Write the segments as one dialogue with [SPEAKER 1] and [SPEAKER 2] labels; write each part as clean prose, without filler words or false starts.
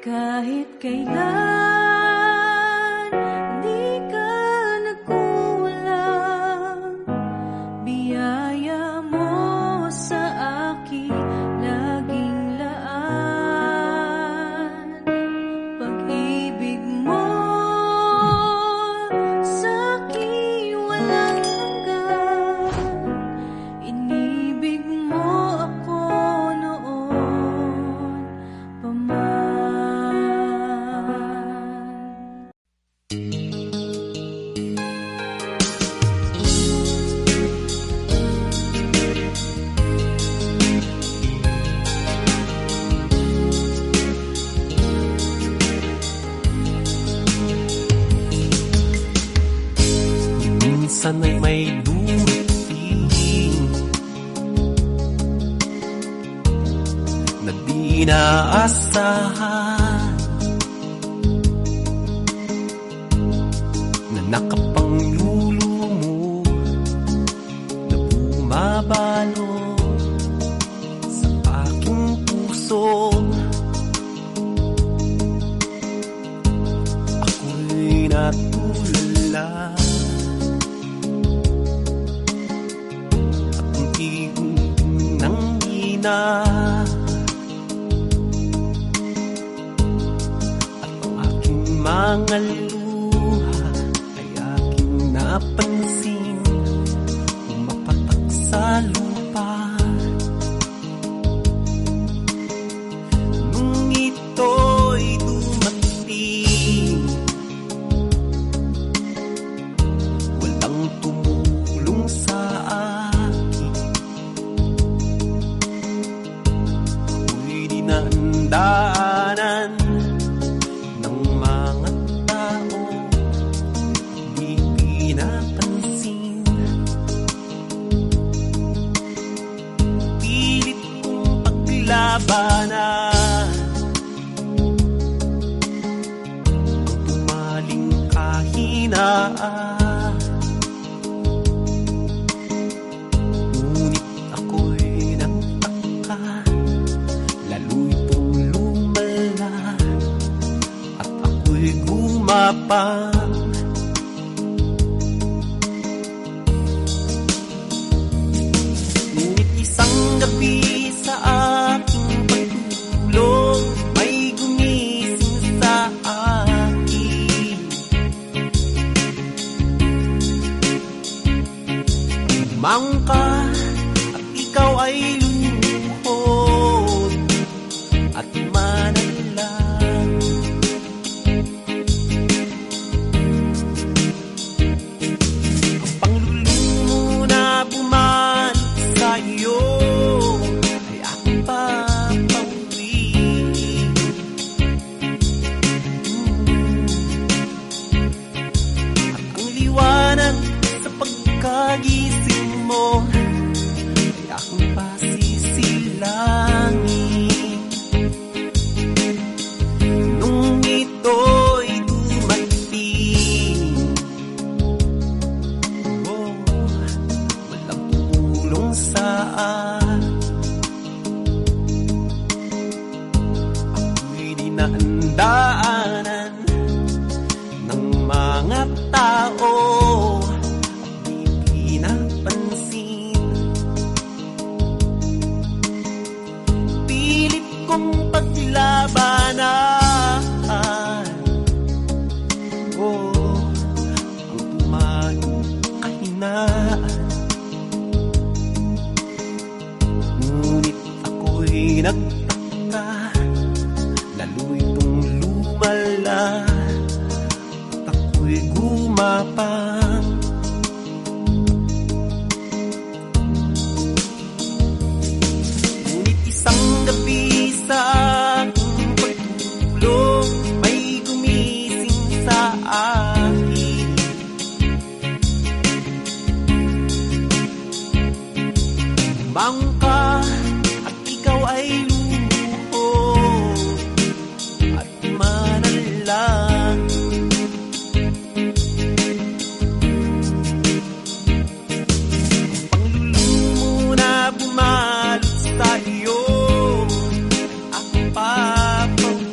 [SPEAKER 1] Kahit kailan di ka nagkulang. sana'y may dumating na di inaasahan, na nakapanglulumo, na bumabalo sa aking puso. Ako'y natulala at ang tigong ng ina at ang aking mga luha ay aking napansin, pumapatak sa lupa. Nung ito'y dumating, walang tumulong sa akin. Ako'y dinandaanan ng mga tao, di pinapansin. Pilit kong paglabanan ang pumaling kahinaan. Ngunit ako'y nagtaka, lalo itong lumala at ako'y gumapang. Ngunit isang gabi sa aking pagtulog, may gumising sa akin. Bumangon ka at ikaw ay lumuhod at manalangin. Ang panglulumo na bumanat sa iyo ay aking papauwiin. At ang liwanag sa pagkagising mo ay aking pasisilangin. Nung ito'y dumating, oh, walang tumulong sa akin. Ako'y dinandaanan ng mga tao at di pinapansin. Pilit kong paglabanan, oh, ang pumaling kahinaan. Ngunit ako'y nagtaka, lalo itong lumala at ako'y gumapang. Ngunit isang gabi sa aking pagtulog, may gumising sa akin. Bumangon ka at ikaw ay lumuhod at manalangin. Panglulumo na bumalot sa iyo, aking papauwiin.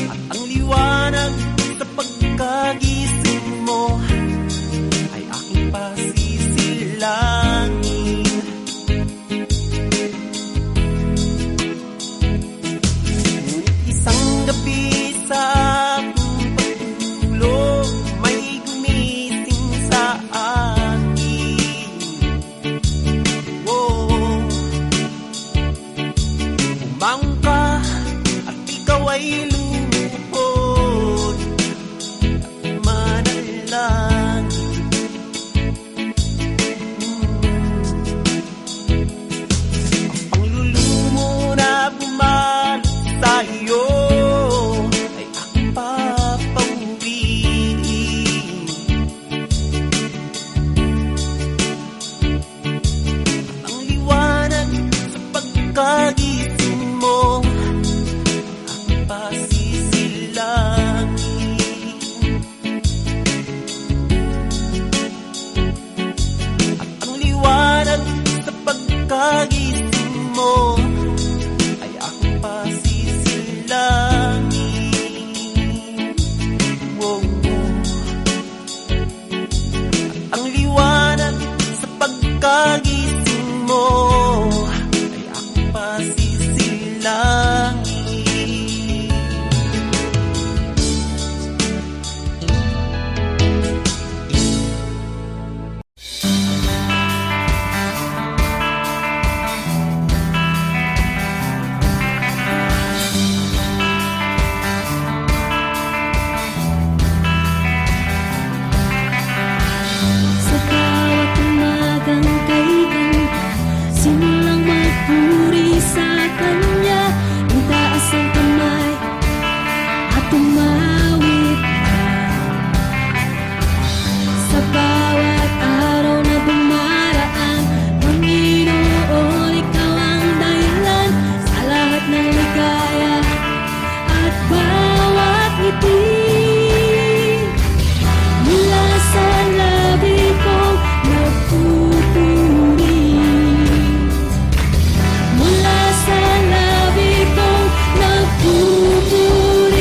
[SPEAKER 1] At ang liwanag sa pagkagising mo
[SPEAKER 2] umawit sa bawat araw na dumaraan. Panginoon, ikaw ang dahilan sa lahat ng ligaya at bawat ngiti. Mula sa labi kong nagpupuri, mula sa labi kong nagpupuri.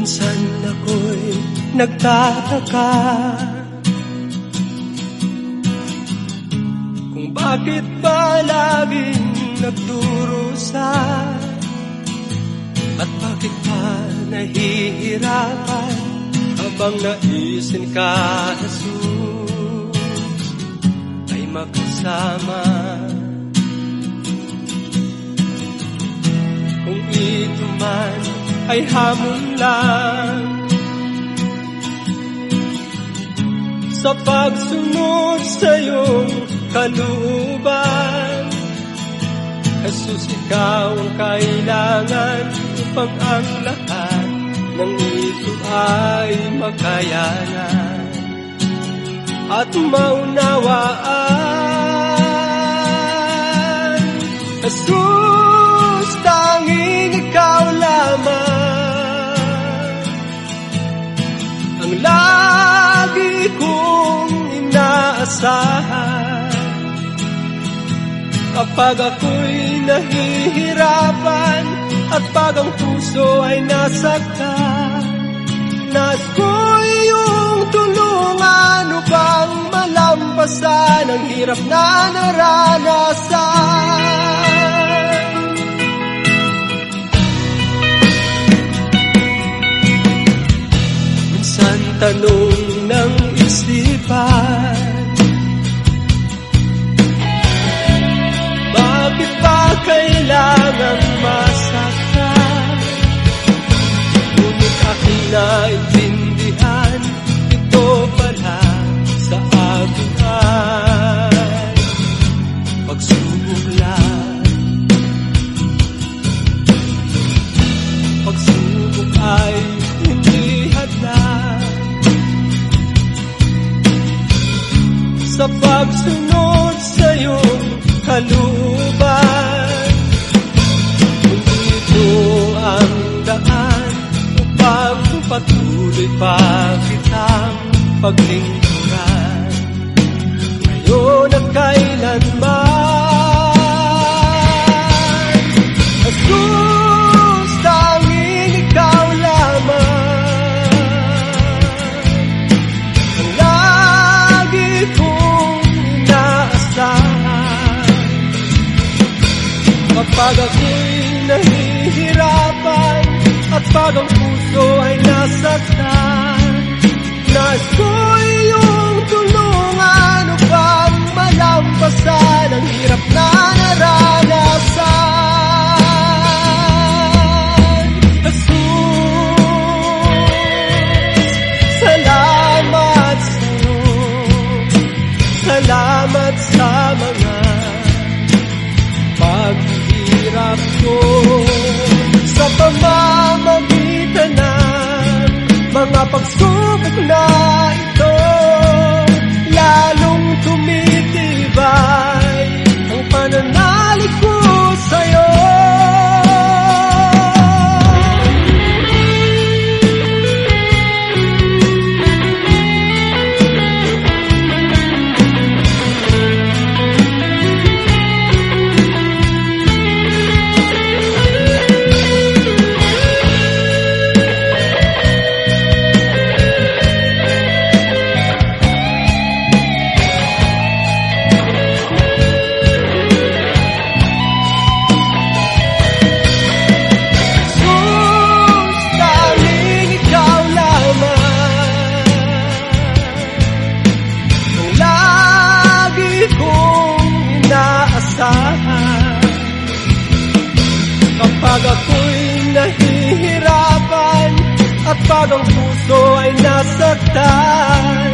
[SPEAKER 1] Minsan ako'y nagtataka kung bakit ba laging nagdurusa, at bakit pa nahihirapan habang naisin ka, Jesus, ay makasama. Kung ito man ay hamon lang sa pagsunod sa iyong kalooban, Jesus, ikaw ang kailangan upang ang lahat ng ito ay makayanan at maunawaan. Jesus, tanging ikaw lamang ang lagi kong inaasahan kapag ako'y nahihirapan at pag ang puso ay nasaktan. Nais ko iyong tulungan upang malampasan ang hirap na naranasan. Minsan tanong ng isipan, bakit ba kailangang masaktan? Ngunit aking naintindihan, ito pala sa akin ay pagsubok lang. Pagsubok ay hindi hadlang sa pagsunod sa iyong kalooban. Kung ito ang daan upang patuloy pa kitang paglingkuran, ngayon at kailanman. Jesus, tanging ikaw lamang ang lagi kong inaasahan kapag ako'y nahihirapan at pag ang puso ay nasaktan. Nais ko iyong tulungan upang malampasan ang hirap na naranasan. Jesus, salamat sa'yo, salamat sa mga paghihirap ko, sa pamamagitan ng mga pagsubok na ito, lalong tumitibay ang pananalig ko sa'yo. Kapag ako'y nahihirapan at pag ang puso ay nasaktan,